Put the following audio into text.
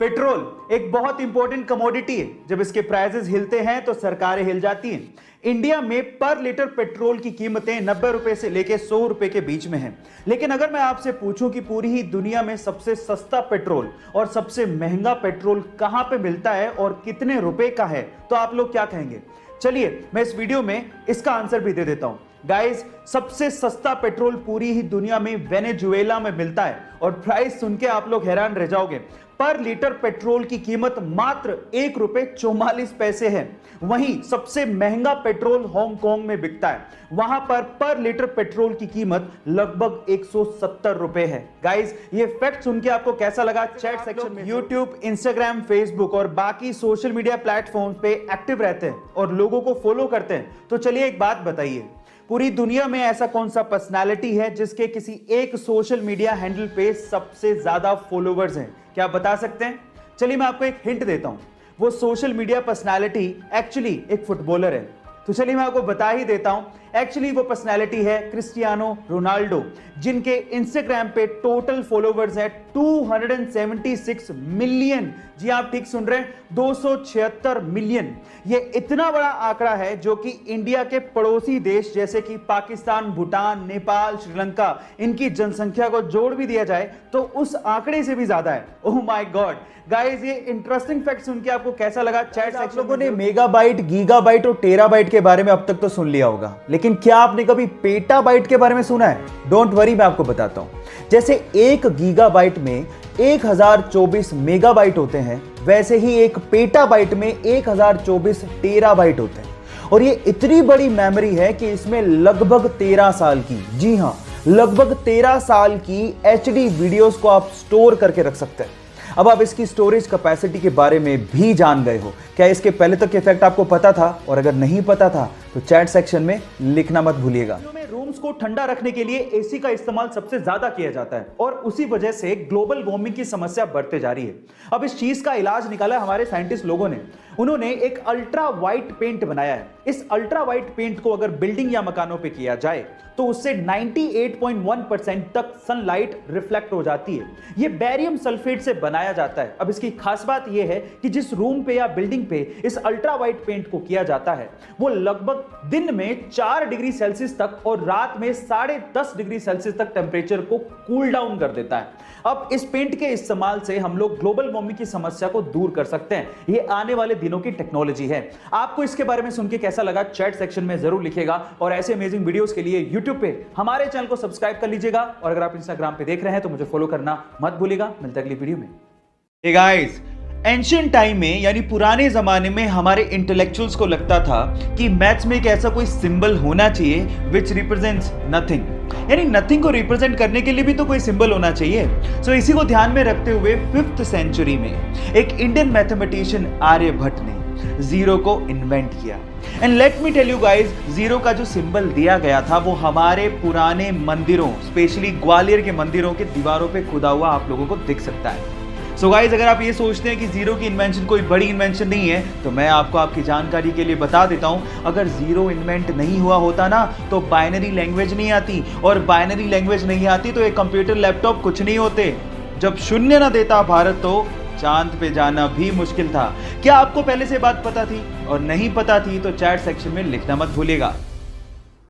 Petrol एक बहुत important commodity है। जब इसके प्राइसेस हिलते हैं तो सरकारें हिल जाती हैं। इंडिया में पर लीटर पेट्रोल की कीमतें 90 रुपए से लेकर 100 रुपए के बीच में हैं। लेकिन अगर मैं आपसे पूछूं कि पूरी ही दुनिया में सबसे सस्ता पेट्रोल और सबसे महंगा पेट्रोल कहां पे मिलता है और कितने रुपए का है, तो आप लोग क्या कहेंगे? चलिए मैं इस वीडियो में इसका आंसर भी दे देता हूं। गाइस, सबसे सस्ता पेट्रोल पूरी ही दुनिया में वेनेजुएला में मिलता है और प्राइस सुन के आप लोग हैरान रह जाओगे। पर लीटर पेट्रोल की कीमत मात्र ₹1.44 है। वहीं सबसे महंगा पेट्रोल हांगकांग में बिकता है। वहां पर लीटर पेट्रोल की कीमत लगभग 170 रुपए है। गाइस, ये फैक्ट सुन के आपको कैसा लगा? चैट सेक्शन में यूट्यूब, इंस्टाग्राम, फेसबुक और बाकी सोशल मीडिया प्लेटफॉर्म पे एक्टिव रहते हैं और लोगों को फॉलो करते हैं, तो चलिए एक बात बताइए, पूरी दुनिया में ऐसा कौन सा पर्सनालिटी है जिसके किसी एक सोशल मीडिया हैंडल पे सबसे ज्यादा फॉलोवर्स हैं? क्या आप बता सकते हैं? चलिए मैं आपको एक हिंट देता हूं। वो सोशल मीडिया पर्सनालिटी एक्चुअली एक फुटबॉलर है। तो चलिए मैं आपको बता ही देता हूं। एक्चुअली वो पर्सनालिटी है क्रिस्टियानो रोनाल्डो, जिनके इंस्टाग्राम पे टोटल फॉलोवर्स है 276 मिलियन। जी आप ठीक सुन रहे हैं, 276 मिलियन। ये इतना बड़ा आंकड़ा है जो कि इंडिया के पड़ोसी देश जैसे कि पाकिस्तान, भूटान, नेपाल, श्रीलंका, इनकी जनसंख्या को जोड़ भी दिया जाए तो उस आंकड़े से भी ज्यादा है। ओह माय गॉड गाइस, ये इंटरेस्टिंग फैक्ट सुन के आपको कैसा लगा? चैट सेक्शन लोगों ने मेगाबाइट, गीगाबाइट और टेराबाइट के बारे में अब तक तो सुन लिया होगा, लेकिन क्या आपने कभी पेटाबाइट के बारे में सुना है? डोंट वरी, मैं आपको बताता हूं। जैसे 1 गीगाबाइट में 1024 मेगाबाइट होते हैं, वैसे ही एक पेटाबाइट में 1024 टेराबाइट होते हैं। और ये इतनी बड़ी मेमोरी है कि इसमें लगभग 13 साल की, जी हां, लगभग 13 साल की एचडी वीडियोस को आप स्टोर करके रख सकते हैं। अब आप इसकी स्टोरेज कैपेसिटी के बारे में भी जान गए हो। क्या इसके पहले तक के फैक्ट आपको पता था? और अगर नहीं पता था तो चैट सेक्शन में लिखना मत भूलिएगा। रूम्स को ठंडा रखने के लिए एसी का इस्तेमाल सबसे ज्यादा किया जाता है और उसी वजह से ग्लोबल वार्मिंग की समस्या बढ़ते जा रही है। अब इस चीज का इलाज निकाला हमारे साइंटिस्ट लोगों ने। उन्होंने एक अल्ट्रा वाइट पेंट बनाया है। इस अल्ट्रा वाइट पेंट को अगर बिल्डिंग या मकानों पे किया जाए तो उससे 98.1% तक सनलाइट रिफ्लेक्ट हो जाती है। यह बेरियम सल्फेट से बनाया जाता है। अब इसकी खास बात यह है कि जिस रूम पे या बिल्डिंग पे इस अल्ट्रा वाइट पेंट को किया जाता है वो लगभग दिन में 4 डिग्री सेल्सियस तक और रात में 10.5 डिग्री सेल्सियस तक टेंपरेचर को कूल डाउन कर देता है। अब इस पेंट के इस्तेमाल से हम लोग ग्लोबल वार्मिंग की समस्या को दूर कर सकते हैं। यह आने वाले दिनों की टेक्नोलॉजी है। आपको इसके बारे में सुन के कैसा लगा? चैट सेक्शन में जरूर लिखिएगा और ऐसे अमेजिंग वीडियोस के लिए यूट्यूब पे हमारे चैनल को सब्सक्राइब कर लीजिएगा और अगर आप इंस्टाग्राम पे देख रहे हैं तो मुझे फॉलो करना मत भूलिएगा। मिलते हैं अगली वीडियो में। हे गाइस, एंशिएंट टाइम में यानी पुराने जमाने में हमारे इंटेलेक्चुअल्स को लगता था कि मैथ्स में एक ऐसा कोई सिंबल होना चाहिए विच रिप्रेजेंट्स नथिंग, यानी नथिंग को रिप्रेजेंट करने के लिए भी तो कोई सिंबल होना चाहिए। सो इसी को ध्यान में रखते हुए 5th सेंचुरी में एक इंडियन मैथमेटिशियन आर्यभट्ट ने जीरो को इन्वेंट किया। And let me tell you guys, zero का जो सिंबल दिया गया था वो हमारे पुराने मंदिरों, स्पेशली ग्वालियर के मंदिरों के दीवारों पे खुदा हुआ आप लोगों को दिख सकता है। सो गाइस, अगर आप ये सोचते हैं कि जीरो की इन्वेंशन कोई बड़ी इन्वेंशन नहीं है तो मैं आपको आपकी जानकारी के लिए बता देता हूं, अगर जीरो इन्वेंट नहीं हुआ होता ना तो बाइनरी लैंग्वेज नहीं आती, और बाइनरी लैंग्वेज नहीं आती तो एक कंप्यूटर, लैपटॉप कुछ नहीं होते। जब शून्य ना देता भारत तो चांद पे जाना भी मुश्किल था। क्या आपको पहले से बात पता थी? और नहीं पता थी तो चैट सेक्शन में लिखना मत भूलिएगा।